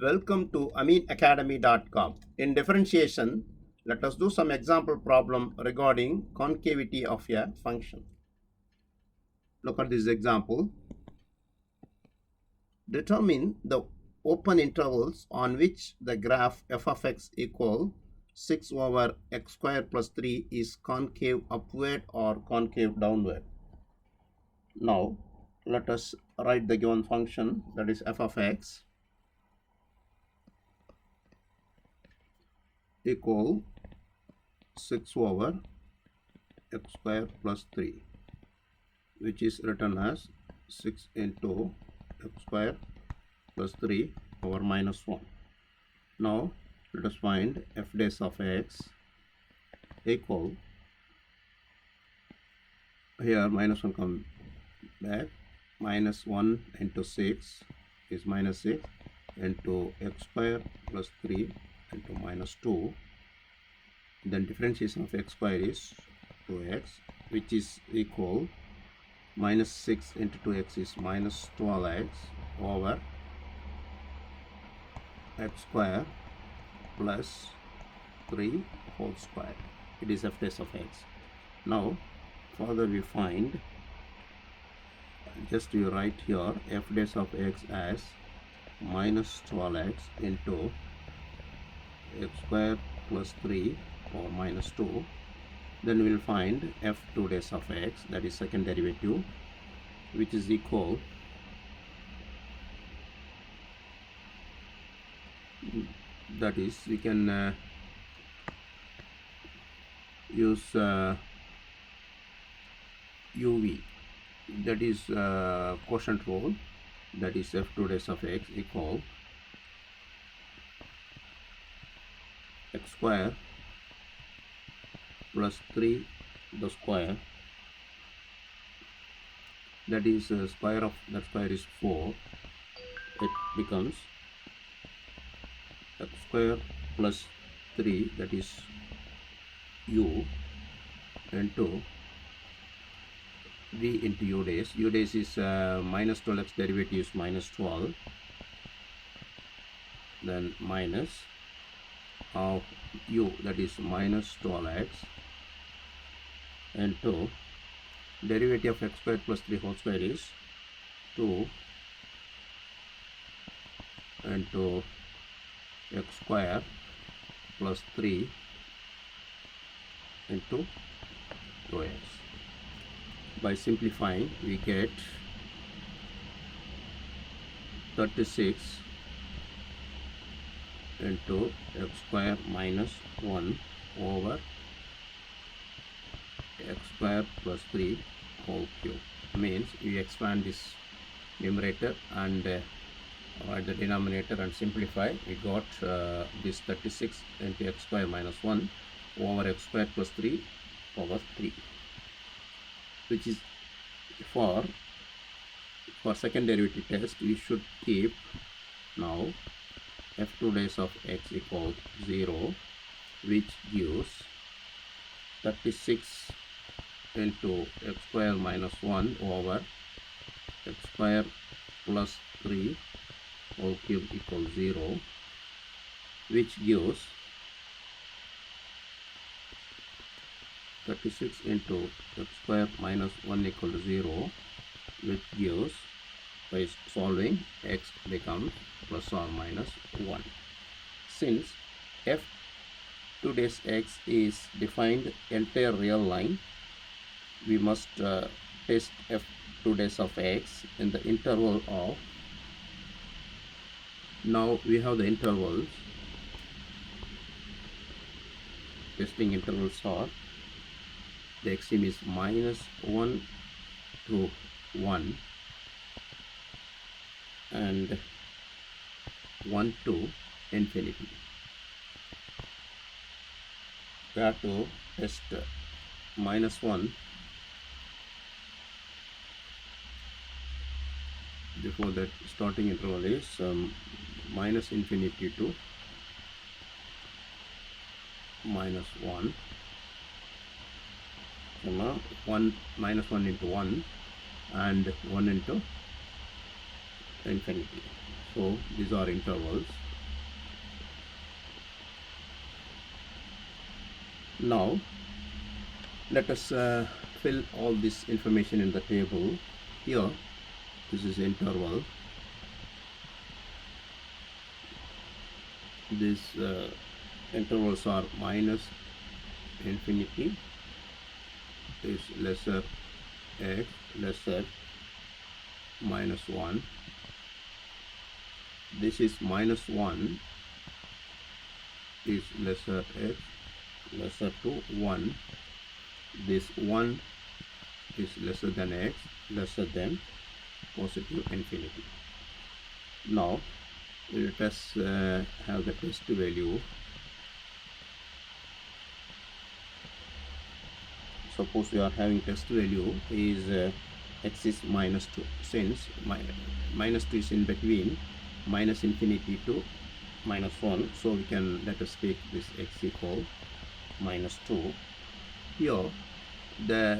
Welcome to aminacademy.com. In differentiation, let us do some example problem regarding concavity of a function. Look at this example. Determine the open intervals on which the graph f of x equal 6 over x square plus 3 is concave upward or concave downward. Now, let us write the given function, that is f of x equal 6 over x square plus 3, which is written as 6 into x square plus 3 over minus 1. Now let us find f dash of x equal, here minus 1 come back, minus 1 into 6 is minus 6 into x square plus 3 into minus 2. Then differentiation of x square is 2x, which is equal minus 6 into 2x is minus 12x over x square plus 3 whole square. It is f dash of x. Now further we find, just you write here f dash of x as minus 12x into x square plus 3 or minus 2. Then we will find f2 dash of x, that is second derivative, which is equal, that is we can use UV, that is quotient rule, that is f2 dash of x equal x square plus 3 the square, that is square of that square is 4. It becomes x square plus 3, that is u, into v into u dash. U dash is minus 12x, derivative is minus 12, then minus of u, that is minus 12x, into derivative of x square plus 3 whole square is 2 into x square plus 3 into 2x. By simplifying, we get 36 into x square minus 1 over x square plus 3 whole cube. Means we expand this numerator and write the denominator and simplify. We got this 36 into x square minus 1 over x square plus 3 over 3, which is for second derivative test we should keep now f2 dash of x equals 0, which gives 36 into x square minus 1 over x square plus 3 whole cube equals 0, which gives 36 into x square minus 1 equals 0, which gives, by solving, x becomes plus or minus 1. Since f2 dash x is defined entire real line, we must test f2 dash of x in the interval of, now we have the intervals, testing intervals are, the extreme is minus 1 to 1 and 1 to infinity. We have to test minus 1 before that. Starting interval is minus infinity to minus 1, 1 minus 1 into 1 and 1 into infinity. So these are intervals. Now let us fill all this information in the table. Here this is interval. These intervals are minus infinity is lesser x lesser minus 1. This is minus 1 is lesser x lesser to 1. This 1 is lesser than x lesser than positive infinity. Now let us have the test value. Suppose we are having test value is x is minus 2. Since minus 2 is in between minus infinity to minus 1, so we can let us take this x equal minus 2. Here the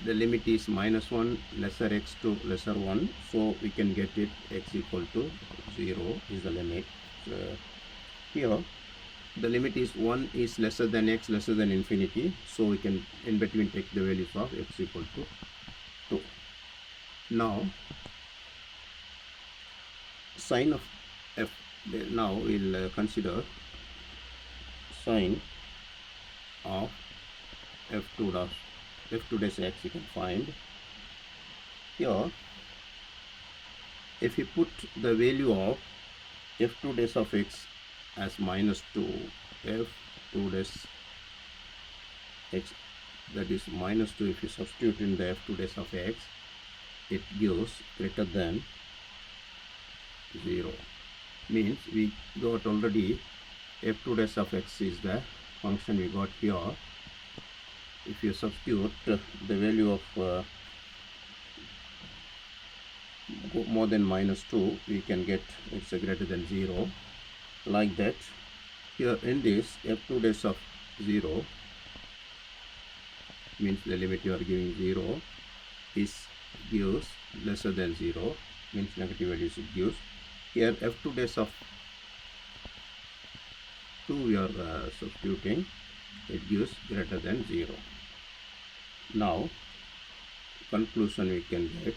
limit is minus 1 lesser x to lesser 1, so we can get it x equal to 0 is the limit. Here the limit is 1 is lesser than x lesser than infinity, so we can in between take the values of x equal to 2. Now sine of f, now we'll consider sine of f2 dash x. You can find here, if you put the value of f2 dash of x as minus 2, f2 dash x, that is minus 2, if you substitute in the f2 dash of x, it gives greater than 0. Means we got already f2 dash of x is the function we got here. If you substitute the value of more than minus 2, we can get it's a greater than 0, like that. Here in this f2 dash of 0 means the limit you are giving 0 is gives lesser than 0, means negative values it gives. Here f2 dash of 2 we are substituting, it gives greater than 0. Now conclusion we can get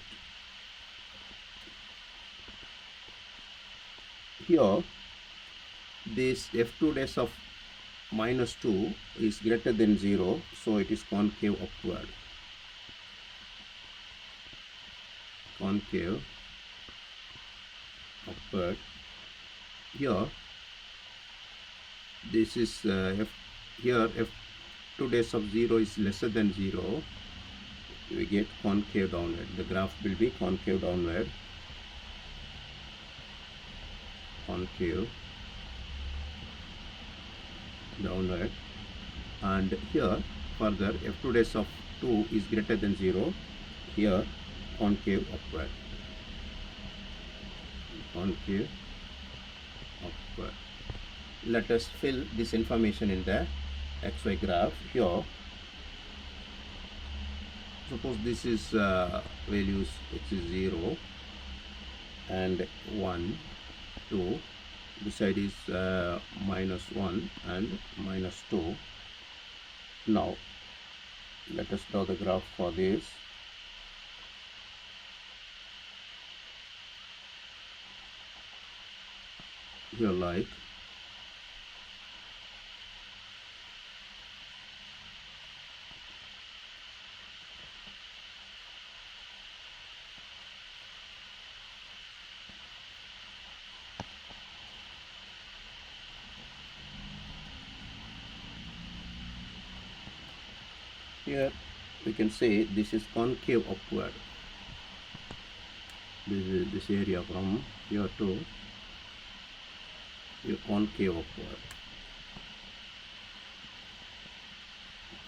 here, this f2 dash of minus 2 is greater than 0, so it is concave upward. Concave upward. Here this is here f2 dash of 0 is lesser than 0, we get concave downward. The graph will be concave downward. Concave downward. And here further f2 dash of 2 is greater than 0, here concave upward. Concave upward. Let us fill this information in the xy graph. Here suppose this is values x is 0 and 1, 2, this side is minus 1 and minus 2. Now let us draw the graph for this. Here like here we can say this is concave upward. This is this area from here to here, concave upward.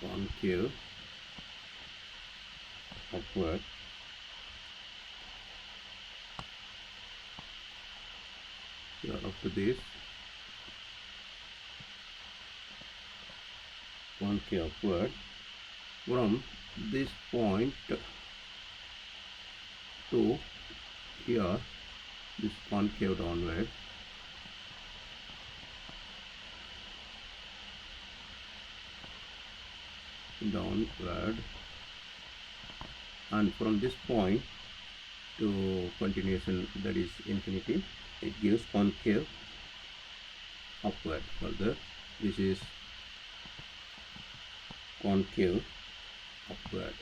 Concave upward. Here up to this concave upward. From this point to here, this concave downward. downward, and from this point to continuation, that is infinity, it gives concave upward. Further, this is concave upward.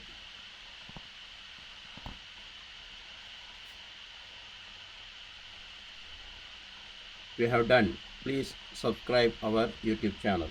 We have done. Please subscribe our YouTube channel.